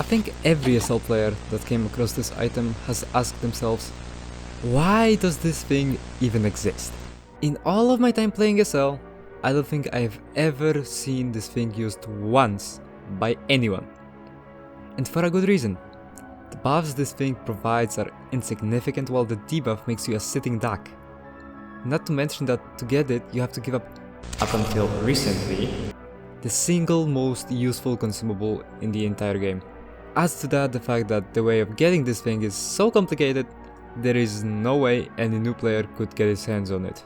think every SL player that came across this item has asked themselves, why does this thing even exist? In all of my time playing SL, I don't think I've ever seen this thing used once by anyone. And for a good reason. The buffs this thing provides are insignificant while the debuff makes you a sitting duck. Not to mention that to get it you have to give up until recently, the single most useful consumable in the entire game. Adds to that the fact that the way of getting this thing is so complicated, there is no way any new player could get his hands on it.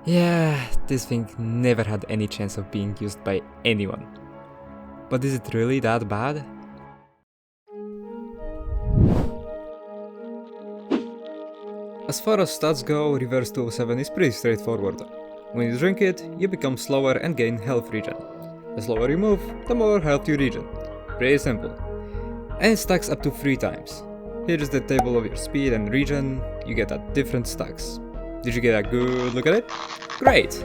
Yeah, this thing never had any chance of being used by anyone. But is it really that bad? As far as stats go, Reverse 207 is pretty straightforward. When you drink it, you become slower and gain health regen. The slower you move, the more health you regen. Pretty simple. And it stacks up to 3 times. Here is the table of your speed and regen, you get at different stacks. Did you get a good look at it? Great!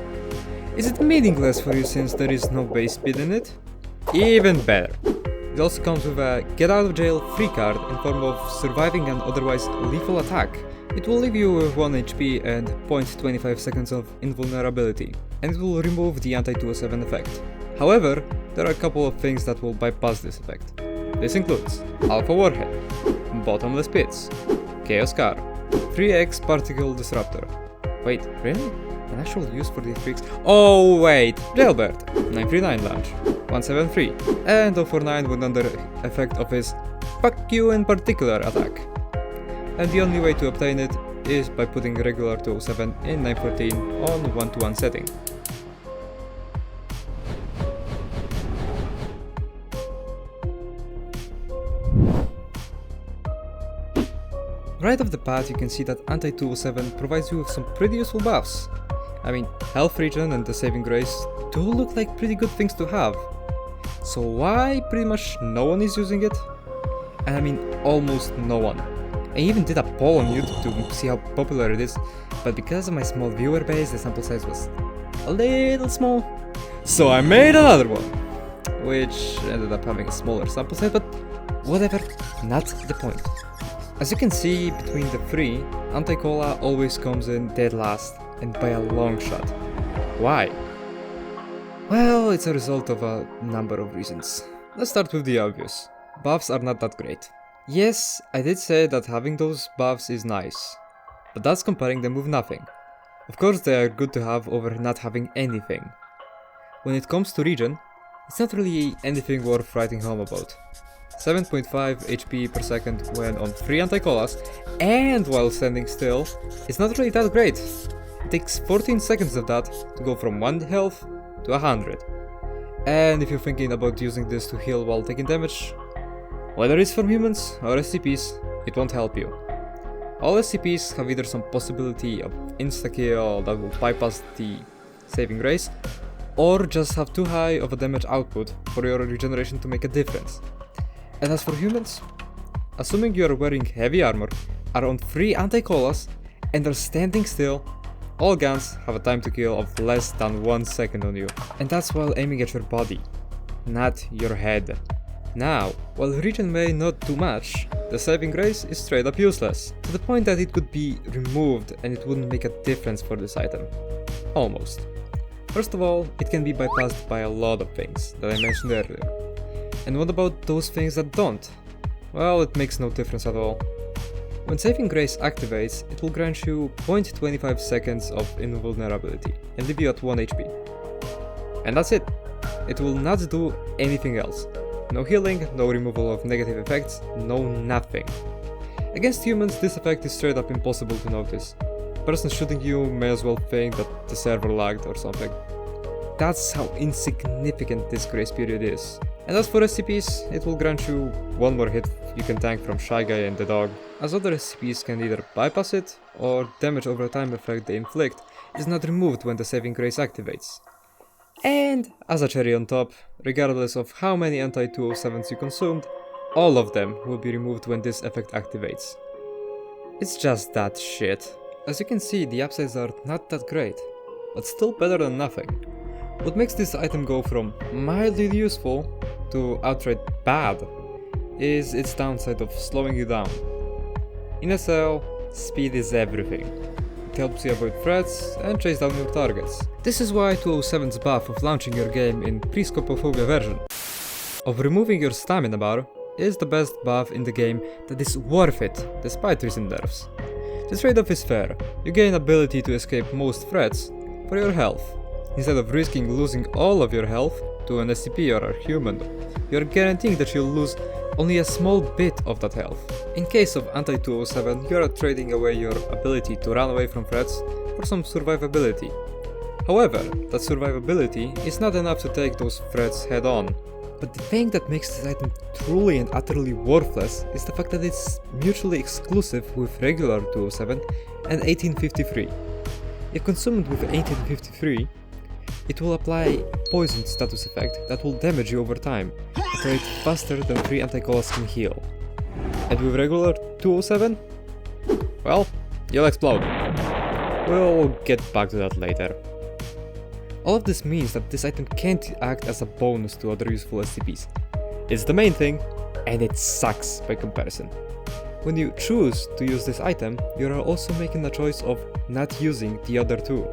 Is it meaningless for you since there is no base speed in it? Even better! It also comes with a get out of jail free card in form of surviving an otherwise lethal attack. It will leave you with 1 HP and 0.25 seconds of invulnerability, and it will remove the anti-207 effect. However, there are a couple of things that will bypass this effect. This includes Alpha Warhead, Bottomless Pits, Chaos Car, 3x Particle Disruptor. Wait, really? An actual use for the freaks? Oh wait! Jailbird, 939 Launch, 173, and 049 when under effect of his Fuck You in Particular attack. And the only way to obtain it is by putting regular 207 in 914 on 1-to-1 setting. Right off the bat you can see that anti-207 provides you with some pretty useful buffs. I mean, health regen and the saving grace do look like pretty good things to have. So why pretty much no one is using it? And I mean almost no one. I even did a poll on YouTube to see how popular it is, but because of my small viewer base the sample size was a little small. So I made another one, which ended up having a smaller sample size, but whatever, not the point. As you can see, between the 3, Anti-Cola always comes in dead last, and by a long shot. Why? Well, it's a result of a number of reasons. Let's start with the obvious. Buffs are not that great. Yes, I did say that having those buffs is nice, but that's comparing them with nothing. Of course they are good to have over not having anything. When it comes to regen, it's not really anything worth writing home about. 7.5 HP per second when on 3 anti-colas, and while standing still, is not really that great. It takes 14 seconds of that to go from 1 health to 100. And if you're thinking about using this to heal while taking damage, whether it's from humans or SCPs, it won't help you. All SCPs have either some possibility of insta-kill that will bypass the saving grace, or just have too high of a damage output for your regeneration to make a difference. And as for humans, assuming you are wearing heavy armor, are on 3 anti-colas, and are standing still, all guns have a time to kill of less than 1 second on you. And that's while aiming at your body, not your head. Now, while regen may not do much, the saving grace is straight up useless, to the point that it could be removed and it wouldn't make a difference for this item. Almost. First of all, it can be bypassed by a lot of things that I mentioned earlier. And what about those things that don't? Well, it makes no difference at all. When saving grace activates, it will grant you 0.25 seconds of invulnerability and leave you at 1 HP. And that's it. It will not do anything else. No healing, no removal of negative effects, no nothing. Against humans, this effect is straight up impossible to notice. The person shooting you may as well think that the server lagged or something. That's how insignificant this grace period is. And as for SCPs, it will grant you 1 more hit you can tank from Shy Guy and the dog, as other SCPs can either bypass it, or damage over time effect they inflict is not removed when the saving grace activates. And, as a cherry on top, regardless of how many anti-207s you consumed, all of them will be removed when this effect activates. It's just that shit. As you can see, the upsides are not that great, but still better than nothing. What makes this item go from mildly useful to outright bad is its downside of slowing you down. In SL, speed is everything. It helps you avoid threats and chase down your targets. This is why 207's buff of launching your game in pre-scopophobia version of removing your stamina bar is the best buff in the game that is worth it, despite recent nerfs. The trade-off is fair. You gain ability to escape most threats for your health. Instead of risking losing all of your health to an SCP or a human, you're guaranteeing that you'll lose only a small bit of that health. In case of anti-207, you're trading away your ability to run away from threats for some survivability. However, that survivability is not enough to take those threats head on. But the thing that makes this item truly and utterly worthless is the fact that it's mutually exclusive with regular 207 and 1853. If consumed with 1853, it will apply a poison status effect that will damage you over time, at a rate faster than 3 anti-colas can heal. And with regular 207? Well, you'll explode. We'll get back to that later. All of this means that this item can't act as a bonus to other useful SCPs. It's the main thing, and it sucks by comparison. When you choose to use this item, you are also making a choice of not using the other two.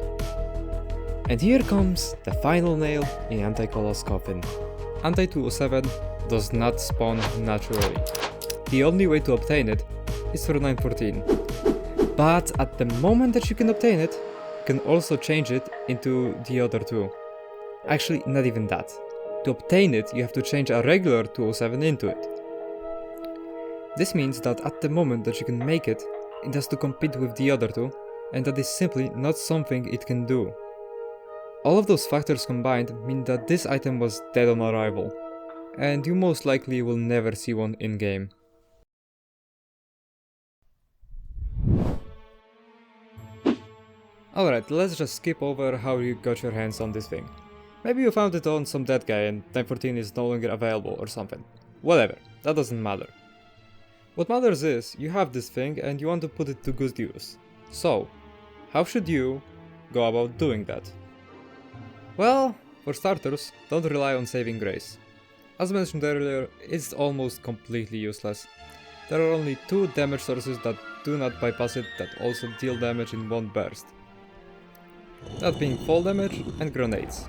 And here comes the final nail in Anti-Cola's coffin. Anti-207 does not spawn naturally. The only way to obtain it is through 914. But at the moment that you can obtain it, you can also change it into the other two. Actually, not even that. To obtain it, you have to change a regular 207 into it. This means that at the moment that you can make it, it has to compete with the other two, and that is simply not something it can do. All of those factors combined mean that this item was dead on arrival, and you most likely will never see one in-game. Alright, let's just skip over how you got your hands on this thing. Maybe you found it on some dead guy and 914 is no longer available or something. Whatever, that doesn't matter. What matters is, you have this thing and you want to put it to good use. So, how should you go about doing that? Well, for starters, don't rely on saving grace. As mentioned earlier, it's almost completely useless. There are only 2 damage sources that do not bypass it that also deal damage in one burst. That being fall damage and grenades.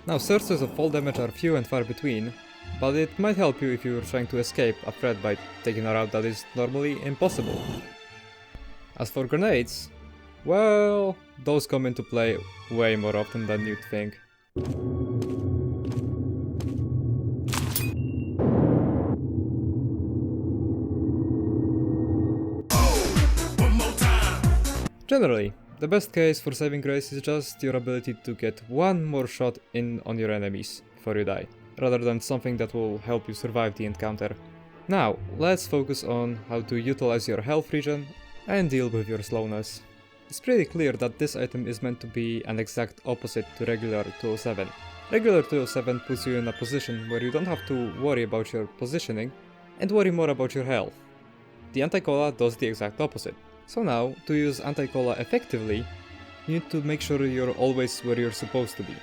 Now, sources of fall damage are few and far between, but it might help you if you're trying to escape a threat by taking a route that is normally impossible. As for grenades, well, those come into play way more often than you'd think. Generally, the best case for saving grace is just your ability to get one more shot in on your enemies before you die, rather than something that will help you survive the encounter. Now, let's focus on how to utilize your health regen and deal with your slowness. It's pretty clear that this item is meant to be an exact opposite to regular 207. Regular 207 puts you in a position where you don't have to worry about your positioning and worry more about your health. The Anti-Cola does the exact opposite. So now, to use Anti-Cola effectively, you need to make sure you're always where you're supposed to be.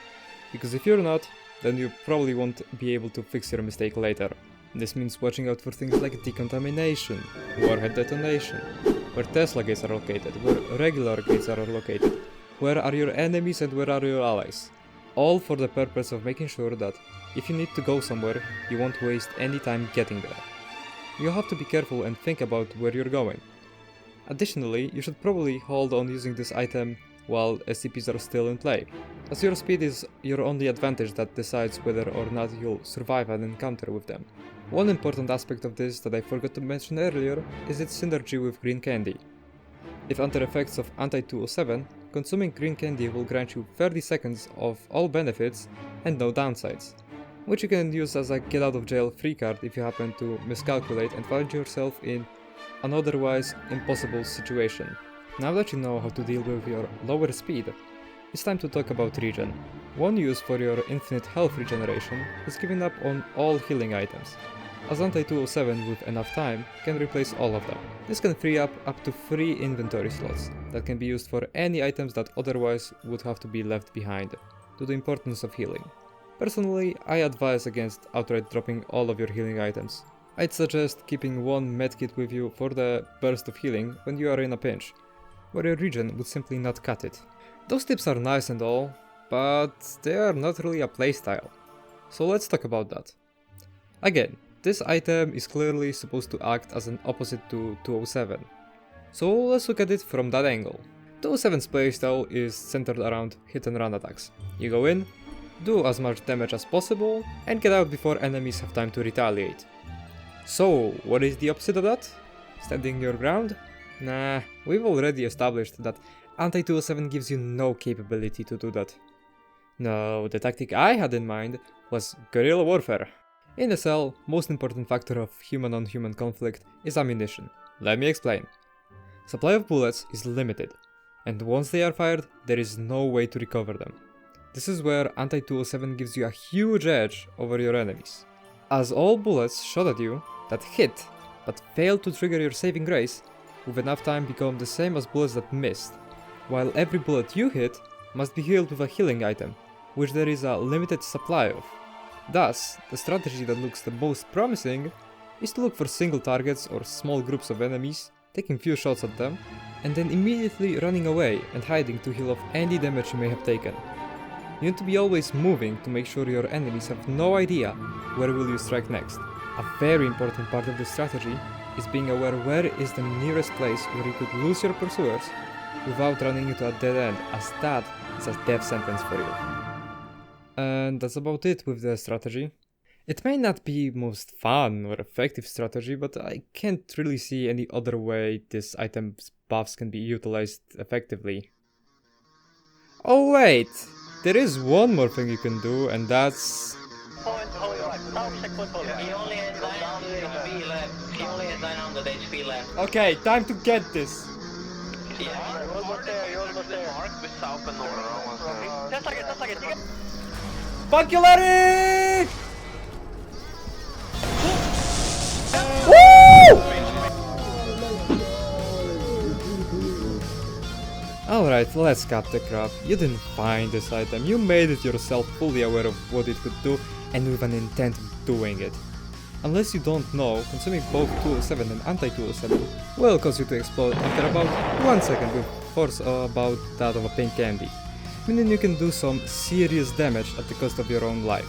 Because if you're not, then you probably won't be able to fix your mistake later. This means watching out for things like decontamination, warhead detonation, where Tesla gates are located, where regular gates are located, where are your enemies and where are your allies. All for the purpose of making sure that if you need to go somewhere, you won't waste any time getting there. You'll have to be careful and think about where you're going. Additionally, you should probably hold on using this item while SCPs are still in play, as your speed is your only advantage that decides whether or not you'll survive an encounter with them. One important aspect of this that I forgot to mention earlier is its synergy with green candy. If under effects of Anti-207, consuming green candy will grant you 30 seconds of all benefits and no downsides, which you can use as a get out of jail free card if you happen to miscalculate and find yourself in an otherwise impossible situation. Now that you know how to deal with your lower speed, it's time to talk about regen. One use for your infinite health regeneration is giving up on all healing items, as Anti-207 with enough time can replace all of them. This can free up to 3 inventory slots that can be used for any items that otherwise would have to be left behind, to the importance of healing. Personally, I advise against outright dropping all of your healing items. I'd suggest keeping one medkit with you for the burst of healing when you are in a pinch, where your regen would simply not cut it. Those tips are nice and all, but they are not really a playstyle. So let's talk about that. Again, this item is clearly supposed to act as an opposite to 207. So let's look at it from that angle. 207's playstyle is centered around hit and run attacks. You go in, do as much damage as possible, and get out before enemies have time to retaliate. So, what is the opposite of that? Standing your ground? Nah, we've already established that Anti-207 gives you no capability to do that. No, the tactic I had in mind was guerrilla warfare. In the cell, most important factor of human-on-human conflict is ammunition. Let me explain. Supply of bullets is limited, and once they are fired, there is no way to recover them. This is where Anti-207 gives you a huge edge over your enemies. As all bullets shot at you that hit but failed to trigger your saving grace, with enough time become the same as bullets that missed, while every bullet you hit must be healed with a healing item, which there is a limited supply of. Thus, the strategy that looks the most promising is to look for single targets or small groups of enemies, taking few shots at them, and then immediately running away and hiding to heal off any damage you may have taken. You need to be always moving to make sure your enemies have no idea where will you strike next. A very important part of this strategy is being aware where is the nearest place where you could lose your pursuers without running into a dead end, as that is a death sentence for you. And that's about it with the strategy. It may not be most fun or effective strategy, but I can't really see any other way this item's buffs can be utilized effectively. Oh wait! There is one more thing you can do, and that's... He only has 900 HP left. He only has 900 HP left. Okay, time to get this! Yeah. Fuck you, Larry! Woo! Alright, let's cut the crap. You didn't find this item, you made it yourself fully aware of what it could do and with an intent of doing it. Unless you don't know, consuming both 207 and anti-207 will cause you to explode after about 1 second with force about that of a pink candy, meaning you can do some serious damage at the cost of your own life.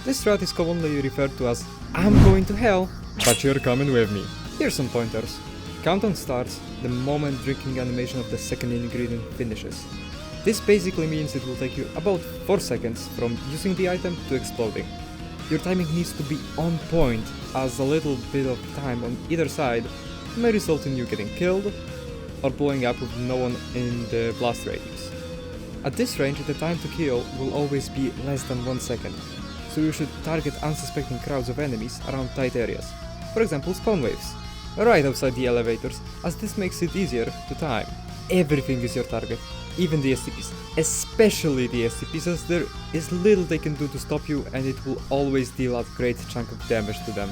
This strat is commonly referred to as I'm going to hell, but you're coming with me. Here's some pointers. Countdown starts the moment drinking animation of the second ingredient finishes. This basically means it will take you about 4 seconds from using the item to exploding. Your timing needs to be on point, as a little bit of time on either side may result in you getting killed or blowing up with no one in the blast radius. At this range, the time to kill will always be less than 1 second, so you should target unsuspecting crowds of enemies around tight areas, for example spawn waves, right outside the elevators, as this makes it easier to time. Everything is your target, even the SCPs, especially the SCPs, as there is little they can do to stop you and it will always deal a great chunk of damage to them.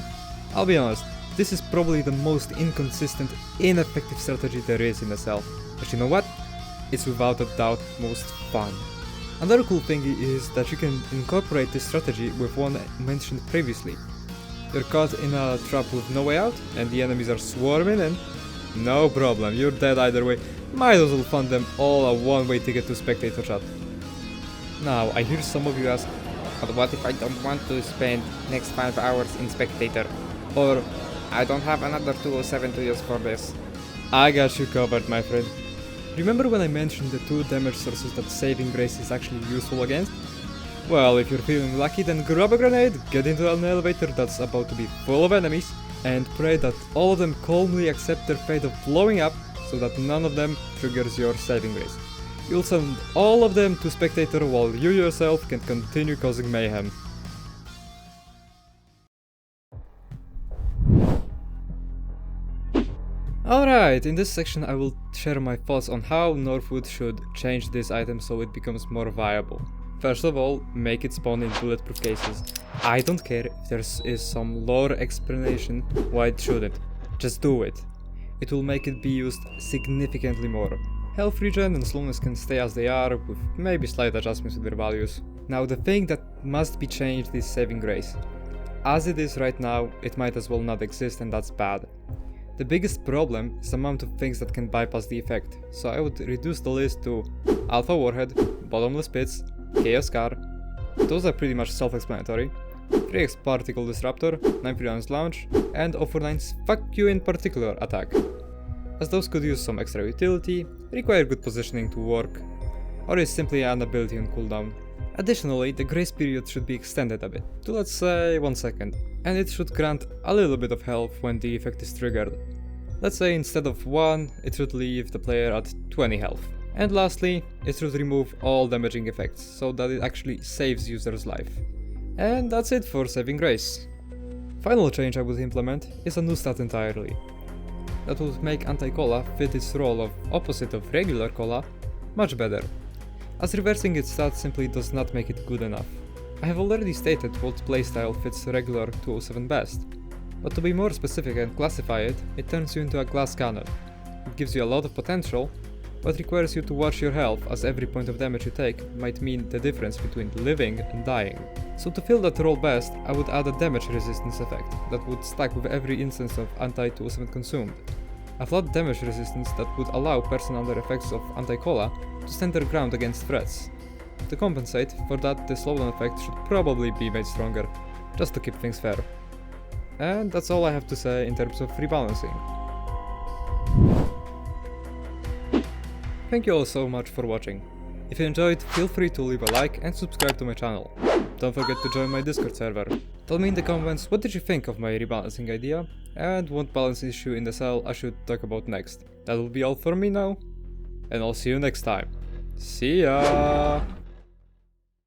I'll be honest, this is probably the most inconsistent, ineffective strategy there is in the cell, but you know what? It's without a doubt most fun. Another cool thing is that you can incorporate this strategy with one mentioned previously. You're caught in a trap with no way out and the enemies are swarming in. No problem, you're dead either way. Might as well fund them all a one-way ticket to spectator chat. Now, I hear some of you ask, but what if I don't want to spend next 5 hours in spectator? Or, I don't have another 207 to use for this. I got you covered, my friend. Remember when I mentioned the 2 damage sources that saving grace is actually useful against? Well, if you're feeling lucky, then grab a grenade, get into an elevator that's about to be full of enemies, and pray that all of them calmly accept their fate of blowing up so that none of them triggers your saving grace. You'll send all of them to spectator while you yourself can continue causing mayhem. Alright, in this section I will share my thoughts on how Northwood should change this item so it becomes more viable. First of all, make it spawn in bulletproof cases. I don't care if there is some lore explanation why it shouldn't. Just do it. It will make it be used significantly more. Health regen and slowness can stay as they are, with maybe slight adjustments to their values. Now the thing that must be changed is saving grace. as it is right now, it might as well not exist, and that's bad. The biggest problem is the amount of things that can bypass the effect, so I would reduce the list to Alpha Warhead, Bottomless Pits, Chaos Car, those are pretty much self-explanatory, 3x Particle Disruptor, 939's Launch, and 049's Fuck You in particular attack, as those could use some extra utility, require good positioning to work, or is simply an ability on cooldown. Additionally, the grace period should be extended a bit, to let's say 1 second, and it should grant a little bit of health when the effect is triggered. Let's say instead of 1, it should leave the player at 20 health. And lastly, it should remove all damaging effects, so that it actually saves user's life. And that's it for Saving Grace. Final change I would implement is a new stat entirely. That would make anti-cola fit its role of opposite of regular cola much better, as reversing its stat simply does not make it good enough. I have already stated what playstyle fits regular 207 best, but to be more specific and classify it, it turns you into a glass cannon. It gives you a lot of potential, but requires you to watch your health, as every point of damage you take might mean the difference between living and dying. So to fill that role best, I would add a damage resistance effect that would stack with every instance of anti-207 consumed. A flat damage resistance that would allow person under effects of anti-cola to stand their ground against threats. To compensate for that, the slowdown effect should probably be made stronger, just to keep things fair. And that's all I have to say in terms of rebalancing. Thank you all so much for watching. If you enjoyed, feel free to leave a like and subscribe to my channel. Don't forget to join my Discord server. Tell me in the comments what did you think of my rebalancing idea, and what balance issue in the cell I should talk about next. That will be all for me now, and I'll see you next time. See ya!